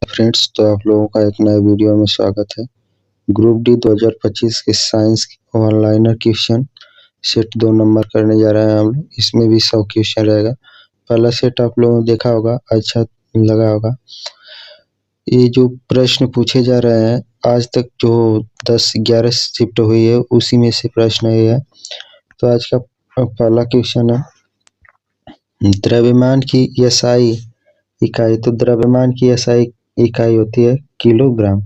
Friends, तो आप लोगों का एक नए वीडियो में स्वागत है। ग्रुप डी 2025 के science one-liner question set 2 number करने जा रहे हैं हम लोग। इसमें भी 100 क्वेश्चन रहेगा। पहला सेट आप लोगों ने देखा होगा, अच्छा लगा होगा। ये जो प्रश्न पूछे जा रहे हैं आज तक जो 10-11 शिफ्ट हुई है उसी में से प्रश्न ये है। तो आज का पहला क्वेश्चन है, द्रव्यमान की एसआई इकाई। तो द्रव्यमान की एसआई इकाई होती है किलोग्राम।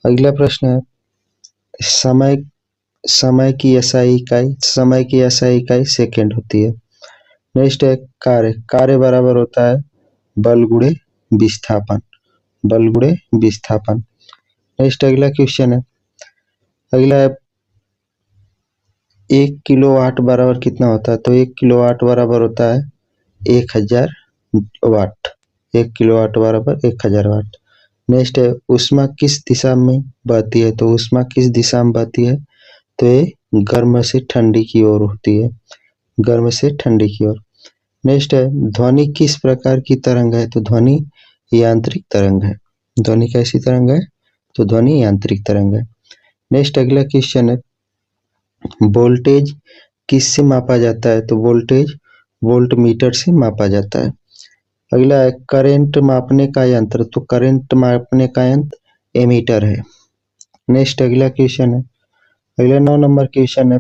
अगला प्रश्न है, समय समय की एसआई इकाई सेकंड होती है। नेक्स्ट है, कार्य बराबर होता है बल गुणे विस्थापन। नेक्स्ट अगला क्वेश्चन है, अगला है 1 किलोवाट बराबर कितना होता है। तो 1 किलोवाट बराबर होता है 1000 वाट। 1 किलोवाट बराबर 1000 वाट। नेक्स्ट है, ऊष्मा किस दिशा में बहती है। तो ऊष्मा किस दिशा में बहती है। तो ये गर्म से ठंडी की ओर होती है, गर्म से ठंडी की ओर। नेक्स्ट है, ध्वनि किस प्रकार की तरंग है। तो ध्वनि यांत्रिक तरंग है। ध्वनि कैसी तरंग है। तो ध्वनि यांत्रिक तरंग है। नेक्स्ट अगला क्वेश्चन है, वोल्टेज किससे मापा जाता है। तो वोल्टेज वोल्ट मीटर से मापा जाता है। अगला है, करंट मापने का यंत्र। तो करंट मापने का यंत्र एमीटर है। नेक्स्ट अगला क्वेश्चन है, अगला 9 नंबर क्वेश्चन है,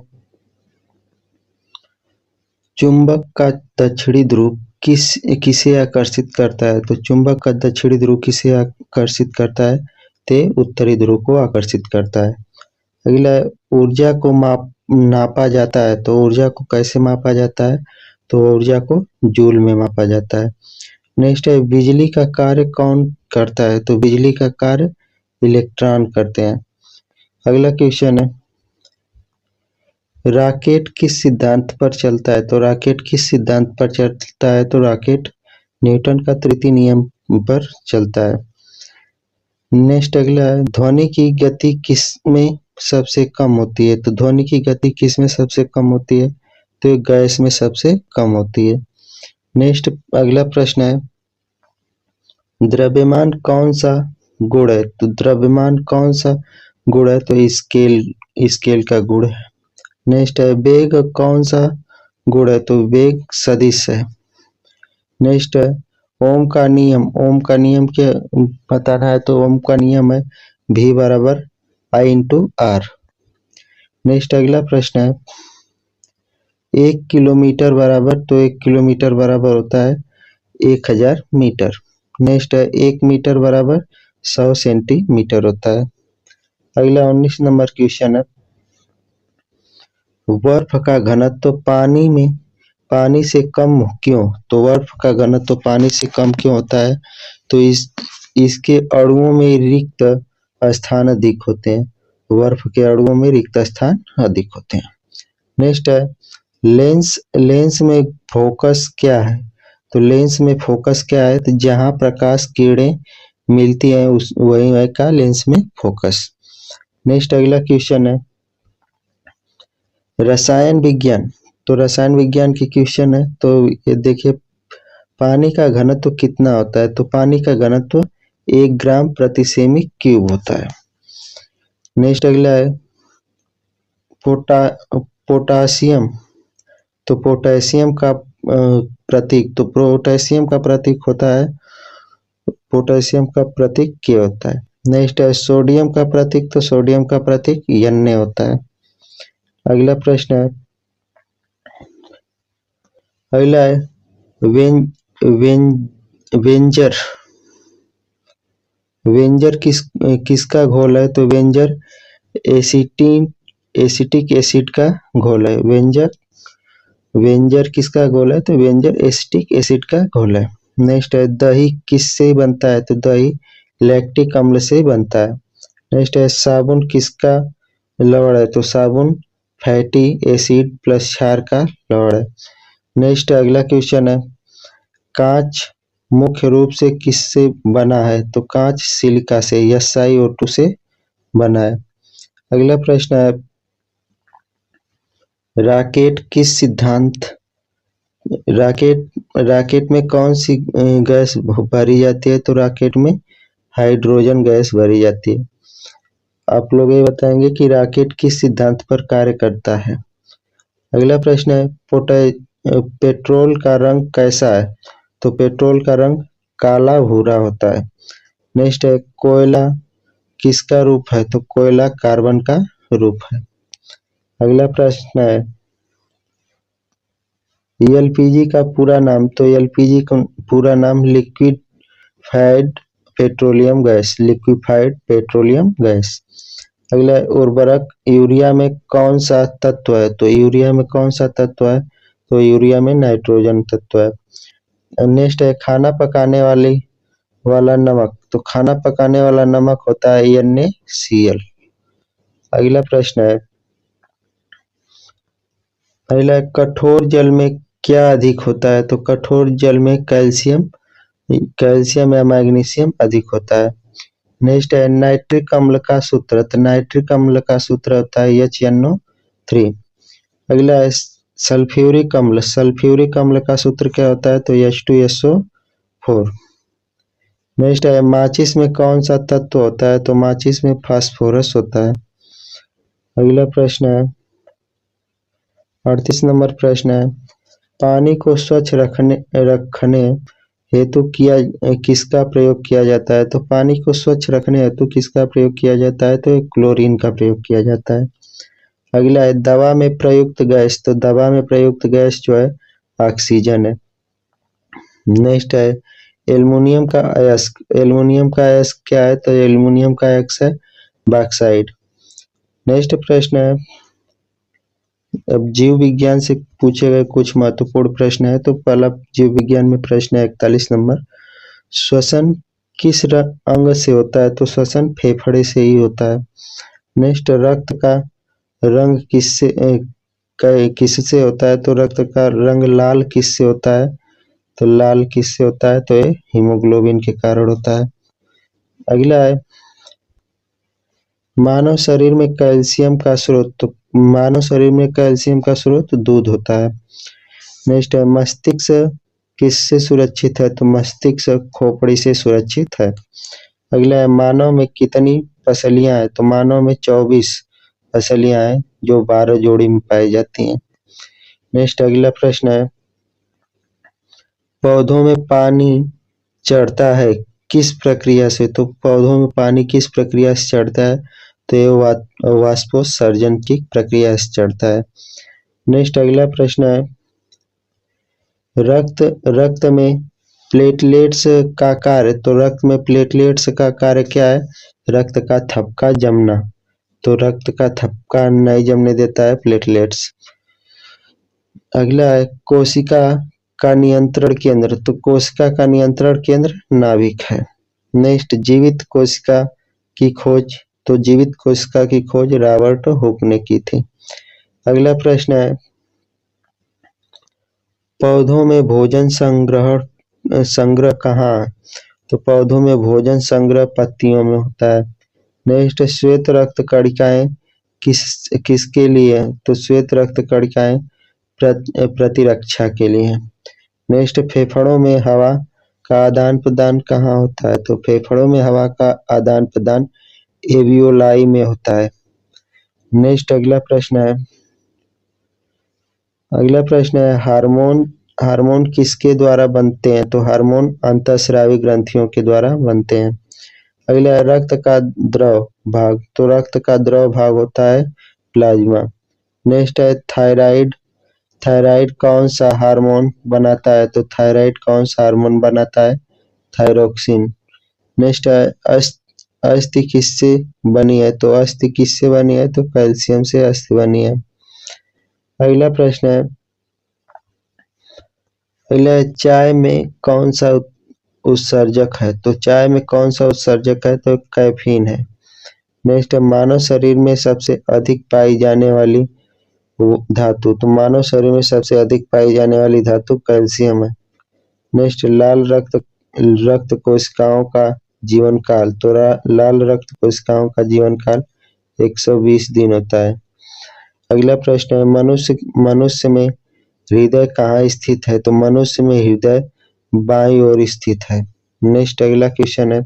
चुंबक का दक्षिणी ध्रुव किसे आकर्षित करता है। तो चुंबक का दक्षिणी ध्रुव किसे आकर्षित करता है। ते उत्तरी ध्रुव को आकर्षित करता है। अगला है, ऊर्जा को नापा जाता है। तो ऊर्जा को कैसे मापा जाता है। तो ऊर्जा को जूल में मापा जाता है। नेक्स्ट है, बिजली का कार्य कौन करता है। तो बिजली का कार्य इलेक्ट्रॉन करते हैं। अगला क्वेश्चन है, रॉकेट किस सिद्धांत पर चलता है। तो रॉकेट किस सिद्धांत पर चलता है। तो रॉकेट न्यूटन का तृतीय नियम पर चलता है। नेक्स्ट अगला है, ध्वनि की गति किस में सबसे कम होती है। तो ध्वनि की गति किस में सबसे कम होती है। तो गैस में सबसे कम होती है। नेक्स्ट अगला प्रश्न है, द्रव्यमान कौन सा गुण है। तो द्रव्यमान कौन सा गुण है। तो स्केल का गुण है। नेक्स्ट है, वेग कौन सा गुण है। तो वेग सदिश है। नेक्स्ट है, ओम का नियम क्या बताना है। तो ओम का नियम है V बराबर I/R। नेक्स्ट अगला प्रश्न है, 1 किलोमीटर बराबर। तो 1 किलोमीटर बराबर होता है 1000 मीटर। नेक्स्ट है, 1 मीटर बराबर 100 सेंटीमीटर होता है। अगला 19 नंबर क्वेश्चन है, बर्फ का घनत्व पानी से कम क्यों। तो बर्फ का घनत्व पानी से कम क्यों होता है। तो इसके अणुओं में रिक्त स्थान अधिक होते हैं। बर्फ के अणुओं में रिक्त स्थान अधिक होते हैं। नेक्स्ट है, लेंस में फोकस क्या है। तो लेंस में फोकस क्या है। तो जहां प्रकाश किरणें मिलती हैं वही का लेंस में फोकस। नेक्स्ट अगला क्वेश्चन है, रसायन विज्ञान। तो रसायन विज्ञान की क्वेश्चन है। तो ये देखिए, पानी का घनत्व कितना होता है। तो पानी का घनत्व 1 ग्राम प्रति सेमी क्यूब होता है। नेक्स्ट अगला है, पोटासियम। तो पोटेशियम का प्रतीक। तो पोटेशियम का प्रतीक होता है, पोटेशियम का प्रतीक K होता है। नेक्स्ट है, सोडियम का प्रतीक। तो सोडियम का प्रतीक Na होता है। अगला प्रश्न है, अगला है, वेंजर किसका घोल है। तो वेंजर एसिटिक एसिड का घोल है। वेंजर किसका घोल है। तो वेंजर एसिटिक एसिड का घोल है। नेक्स्ट है, दही किससे बनता है। तो दही लैक्टिक अम्ल से बनता है। नेक्स्ट है, साबुन किसका लवण है। तो साबुन फैटी एसिड प्लस क्षार का लवण है। नेक्स्ट अगला क्वेश्चन है, कांच मुख्य रूप से किससे बना है। तो कांच सिलिका से SiO2 से बना है। अगला प्रश्न है, रॉकेट में कौन सी गैस भरी जाती है। तो रॉकेट में हाइड्रोजन गैस भरी जाती है। आप लोग ये बताएंगे कि रॉकेट किस सिद्धांत पर कार्य करता है। अगला प्रश्न है पेट्रोल का रंग कैसा है? तो पेट्रोल का रंग काला भूरा होता है। नेक्स्ट है कोयला किसका रूप है? तो कोयला कार्बन का रूप है। अगला प्रश्न है एलपीजी का पूरा नाम? तो एलपीजी का पूरा नाम liquefied petroleum gas, liquefied petroleum gas. अगला उर्वरक यूरिया में कौन सा तत्व है? तो यूरिया में कौन सा तत्व है? तो यूरिया में नाइट्रोजन तत्व है। नेक्स्ट है खाना पकाने वाला नमक? तो खाना पकाने वाला नमक होता है NaCl। अगला प्रश्न है अगला कठोर जल में क्या अधिक होता है? तो कठोर जल में कैल्शियम या मैग्नीशियम अधिक होता है। नेक्स्ट है नाइट्रिक अम्ल का सूत्र? तो नाइट्रिक अम्ल का सूत्र होता है HNO3। अगला है सल्फ्यूरिक अम्ल? सल्फ्यूरिक अम्ल का सूत्र क्या होता है? तो H2SO4। नेक्स्ट है माचिस में कौन सा तत्व होता है? तो माचिस में फास्फोरस होता है। अगला प्रश्न है 38 नंबर प्रश्न है पानी को स्वच्छ रखने हेतु किसका प्रयोग किया जाता है? तो पानी को स्वच्छ रखने हेतु किसका प्रयोग किया जाता है? तो क्लोरीन का प्रयोग किया जाता है। अगला है दवा में प्रयुक्त गैस? तो दवा में प्रयुक्त गैस जो है ऑक्सीजन है। नेक्स्ट है एल्युमिनियम का अयस्क? एल्युमिनियम का अयस्क क्या है? तो एल्युमिनियम का अयस्क है बॉक्साइड। नेक्स्ट प्रश्न है अब जीव विज्ञान से पूछे गए कुछ महत्वपूर्ण प्रश्न है। तो पहला जीव विज्ञान में प्रश्न है 41 नंबर श्वसन किस अंग से होता है? तो श्वसन फेफड़े से ही होता है। नेक्स्ट रक्त का रंग किससे होता है? तो रक्त का रंग लाल किससे होता है? तो लाल किससे होता है? तो ये हीमोग्लोबिन के कारण होता है। अगला है मानव शरीर में कैल्शियम का स्रोत? तो मानव शरीर में कैल्शियम का स्रोत दूध होता है। नेक्स्ट है मस्तिष्क किससे सुरक्षित है? तो मस्तिष्क खोपड़ी से सुरक्षित है। अगला है मानव में कितनी पसलियां हैं? तो मानव में 24 पसलियां हैं जो 12 जोड़ी में पाई जाती हैं। नेक्स्ट अगला प्रश्न है पौधों में पानी चढ़ता है किस प्रक्रिया से? तो पौधों में पानी किस प्रक्रिया से चढ़ता है? तो ये वाष्पोत्सर्जन की प्रक्रिया से चढ़ता है। नेक्स्ट अगला प्रश्न है रक्त में प्लेटलेट्स का कार्य? तो रक्त में प्लेटलेट्स का कार्य क्या है? रक्त का थपका जमना। तो रक्त का थपका नहीं जमने देता है प्लेटलेट्स। अगला है कोशिका का नियंत्रण केंद्र? तो कोशिका का नियंत्रण केंद्र नाभिक है। नेक्स्ट जीवित कोशिका की खोज? तो जीवित कोशिका की खोज रॉबर्ट हुक ने की थी। अगला प्रश्न है पौधों में भोजन संग्रह कहाँ? तो पौधों में भोजन संग्रह पत्तियों में होता है। नेक्स्ट श्वेत रक्त कणिकाएं किसके लिए? तो श्वेत रक्त कणिकाएं प्रतिरक्षा के लिए। नेक्स्ट फेफड़ों में हवा का आदान प्रदान कहाँ होता है? तो फेफड़ों में हवा का आदान प्रदान एवियोलाई में होता है। नेक्स्ट अगला प्रश्न है हार्मोन किसके द्वारा बनते हैं? तो हार्मोन अंतःस्रावी ग्रंथियों के द्वारा बनते हैं। अगला है रक्त का द्रव भाग? तो रक्त का द्रव भाग होता है प्लाज्मा। नेक्स्ट है थायराइड कौन सा हार्मोन बनाता है? तो थायराइड कौन सा हार्मोन बनाता है? थायरोक्सिन। नेक्स्ट है अस्थि किससे बनी है? तो अस्थि किससे बनी है? तो कैल्शियम से अस्थि बनी है। अगला प्रश्न है चाय में कौन सा उत्सर्जक है? तो चाय में कौन सा उत्सर्जक है? तो कैफीन है। नेक्स्ट है मानव शरीर में सबसे अधिक पाई जाने वाली धातु? तो मानव शरीर में सबसे अधिक पाई जाने वाली धातु कैल्शियम है। नेक्स्ट लाल रक्त कोशिकाओं का जीवन काल? तो लाल रक्त कोशिकाओं का जीवन काल 120 दिन होता है। अगला प्रश्न है मनुष्य में हृदय कहाँ स्थित है? तो मनुष्य में हृदय बाईं ओर स्थित है। नेक्स्ट अगला क्वेश्चन है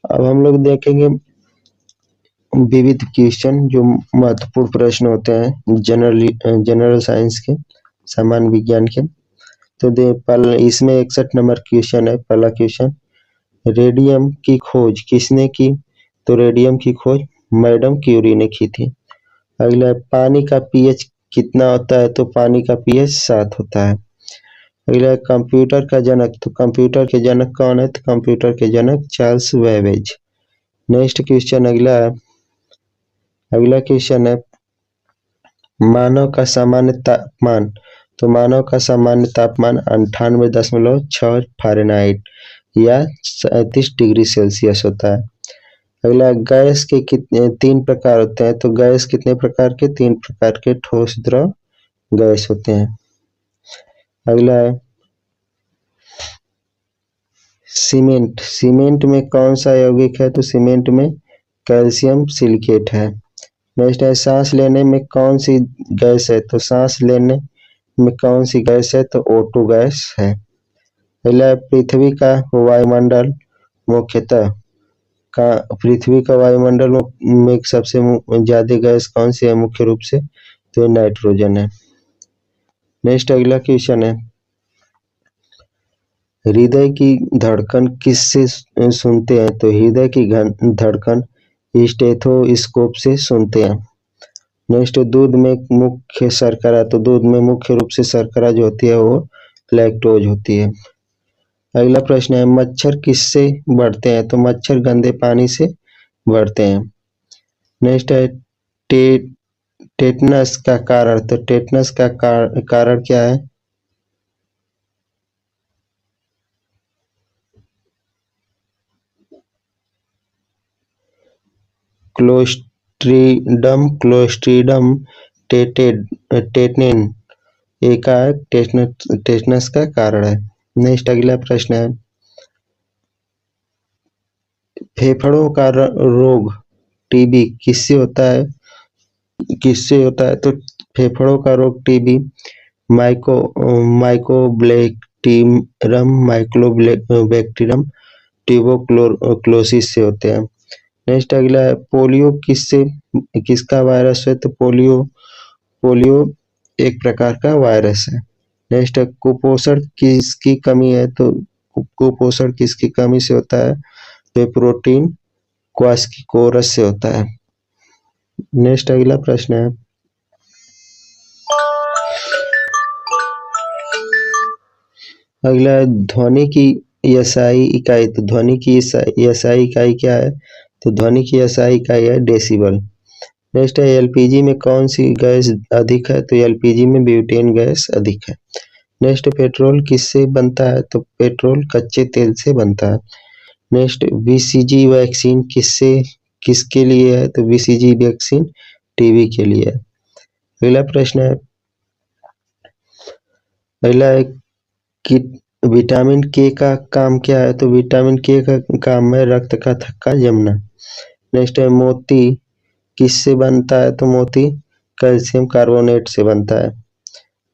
अब हम लोग देखेंगे विविध क्वेश्चन जो महत्वपूर्ण प्रश्न होते हैं जनरल साइंस के, सामान्य विज्ञान के। तो इसमें 61 नंबर क्वेश्चन है। पहला क्वेश्चन, रेडियम की खोज किसने की? तो रेडियम की खोज मैडम क्यूरी ने की थी। अगला, पानी का पीएच कितना होता है? तो पानी का पीएच 7 होता है। अगला, कंप्यूटर का जनक, तो कंप्यूटर के जनक कौन है? तो कंप्यूटर के जनक चार्ल्स बेबेज। नेक्स्ट क्वेश्चन, अगला क्वेश्चन है, मानव का सामान्य तापमान। तो मानव का सामान्य तापमान 98.6 फ़ारेनहाइट या 37 डिग्री सेल्सियस होता है। अगला, गैस के कितने 3 प्रकार होते हैं? तो गैस कितने प्रकार के? 3 प्रकार के, ठोस, द्रव, गैस होते हैं। अगला है सीमेंट। सीमेंट में कौन सा यौगिक है? तो सीमेंट में कैल्शियम सिलिकेट है। नेक्स्ट है, सांस लेने में कौन सी गैस है? तो सांस लेने में कौन सी गैस है? तो O2 गैस है। अगला, पृथ्वी का वायुमंडल मुख्यतः पृथ्वी का वायुमंडल में सबसे ज्यादा गैस कौन सी है मुख्य रूप से? तो नाइट्रोजन है। नेक्स्ट अगला क्वेश्चन है, हृदय की धड़कन किससे सुनते हैं? तो हृदय की धड़कन स्टेथोस्कोप से सुनते हैं। नेक्स्ट, दूध में मुख्य शर्करा, तो दूध में मुख्य रूप से शर्करा जो होती है वो लैक्टोज होती है। अगला प्रश्न है, मच्छर किससे बढ़ते हैं? तो मच्छर गंदे पानी से बढ़ते हैं। नेक्स्ट है, टे, टेटनस का कारण। तो टेटनस का कारण क्या है? क्लोस्ट्रीडम टेटनिन का टेटनस का कारण है। नेक्स्ट अगला प्रश्न है, फेफड़ों का रोग टीबी किससे होता है? तो फेफड़ों का रोग टीबी माइकोबैक्टीरियम ट्यूबरक्लोसिस से होते हैं। नेक्स्ट अगला है, पोलियो किसका वायरस है? तो पोलियो एक प्रकार का वायरस है। नेक्स्ट, कुपोषण किसकी कमी है? तो कुपोषण किसकी कमी से होता है? तो प्रोटीन क्वास्किकोरस से होता है। नेक्स्ट अगला प्रश्न है, अगला ध्वनि की एसआई इकाई। तो ध्वनि की एसआई इकाई क्या है? तो ध्वनि की एसआई इकाई है डेसिबल। नेक्स्ट है, एलपीजी में कौन सी गैस अधिक है? तो एलपीजी में ब्यूटेन गैस अधिक है। नेक्स्ट, पेट्रोल किससे बनता है? तो पेट्रोल कच्चे तेल से बनता है। नेक्स्ट, बीसीजी वैक्सीन किसके लिए है? तो बीसीजी वैक्सीन टीबी के लिए है। अगला प्रश्न है, अगला है कि विटामिन के का काम क्या है? तो विटामिन के का काम है रक्त का थक्का जमना। नेक्स्ट है, मोती किससे बनता है? तो मोती कैल्शियम कार्बोनेट से बनता है।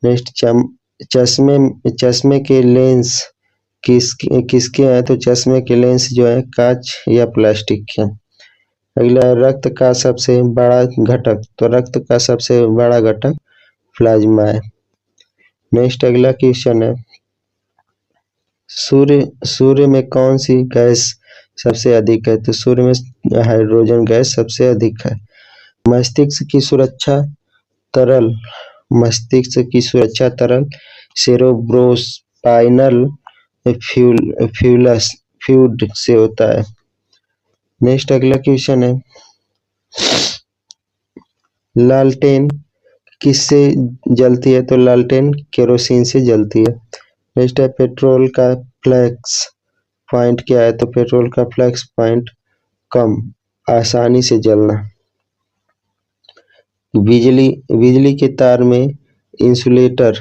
नेक्स्ट, चश्मे के लेंस किसके हैं? तो चश्मे के लेंस जो है कांच या प्लास्टिक के। अगला, रक्त का सबसे बड़ा घटक। तो रक्त का सबसे बड़ा घटक प्लाज्मा है। नेक्स्ट अगला क्वेश्चन है, सूर्य में कौन सी गैस सबसे अधिक है? तो सूर्य में हाइड्रोजन गैस सबसे अधिक है। मस्तिष्क की सुरक्षा तरल सेरेब्रोस्पाइनल फ्लूइड से होता है। नेक्स्ट अगला क्वेश्चन है, लालटेन किससे जलती है? तो लालटेन केरोसिन से जलती है। नेक्स्ट है, पेट्रोल का फ्लैक्स पॉइंट क्या है? तो पेट्रोल का फ्लैक्स पॉइंट कम आसानी से जलना। बिजली के तार में इंसुलेटर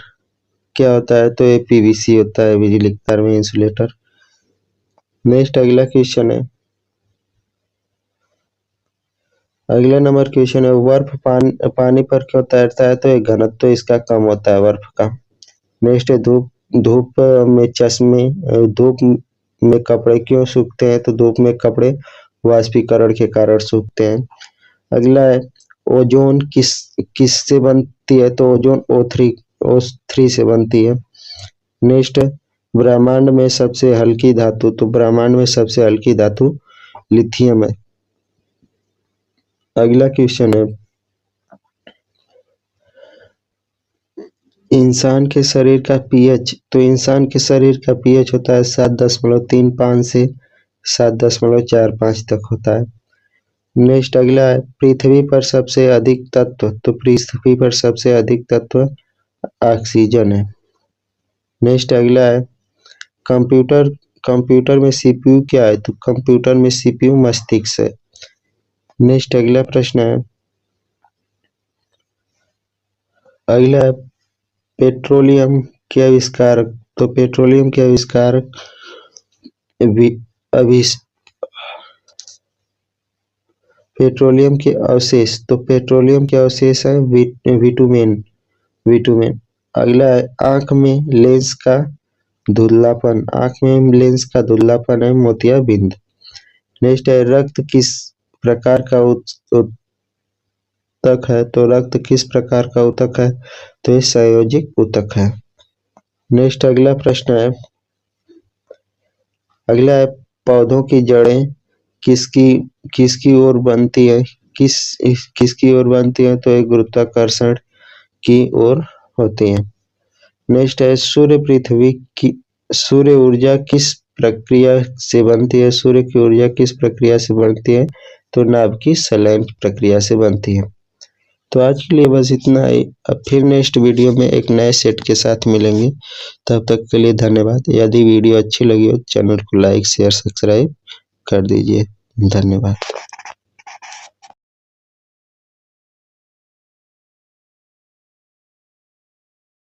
क्या होता है? तो ये पीवीसी होता है बिजली के तार में इंसुलेटर। नेक्स्ट अगला क्वेश्चन है, अगला नंबर क्वेश्चन है, बर्फ पानी पर क्यों तैरता है? तो ये घनत्व तो इसका कम होता है बर्फ का। नेक्स्ट है, धूप में कपड़े क्यों सूखते हैं? तो धूप में कपड़े वाष्पीकरण के कारण सूखते हैं। अगला है ओजोन किस से बनती है? तो ओजोन O3 से बनती है। नेक्स्ट ब्रह्मांड में सबसे हल्की धातु, तो ब्रह्मांड में सबसे हल्की धातु लिथियम है। अगला क्वेश्चन है इंसान के शरीर का पीएच, तो इंसान के शरीर का पीएच होता है 7.35 से 7.45 तक होता है। नेक्स्ट अगला है पृथ्वी पर सबसे अधिक तत्व, तो पृथ्वी पर सबसे अधिक तत्व ऑक्सीजन है। नेक्स्ट अगला है कंप्यूटर कंप्यूटर में सीपीयू क्या है? तो कंप्यूटर में सीपीयू मस्तिष्क है। नेक्स्ट अगला प्रश्न है अगला है पेट्रोलियम के आविष्कारक, तो पेट्रोलियम के आविष्कारक पेट्रोलियम के अवशेष, तो पेट्रोलियम के अवशेष है विटुमेन। अगला है आंख में लेंस का धुंधलापन, आंख में लेंस का धुंधलापन है मोतियाबिंद। नेक्स्ट है रक्त किस प्रकार का ऊतक है? तो रक्त किस प्रकार का ऊतक है? तो ये संयोजिक ऊतक है। नेक्स्ट अगला प्रश्न है पौधों की जड़ें किसकी ओर बनती है? किसकी ओर बनती है? तो एक गुरुत्वाकर्षण की ओर होती है। नेक्स्ट है सूर्य ऊर्जा किस प्रक्रिया से बनती है? सूर्य की ऊर्जा किस प्रक्रिया से बनती है? तो नाभिकीय संलयन प्रक्रिया से बनती है। तो आज के लिए बस इतना ही। अब फिर नेक्स्ट वीडियो में एक नए सेट के साथ मिलेंगे। तब तक के लिए धन्यवाद। यदि वीडियो अच्छी लगी हो चैनल को लाइक शेयर सब्सक्राइब कर दीजिए। धन्यवाद।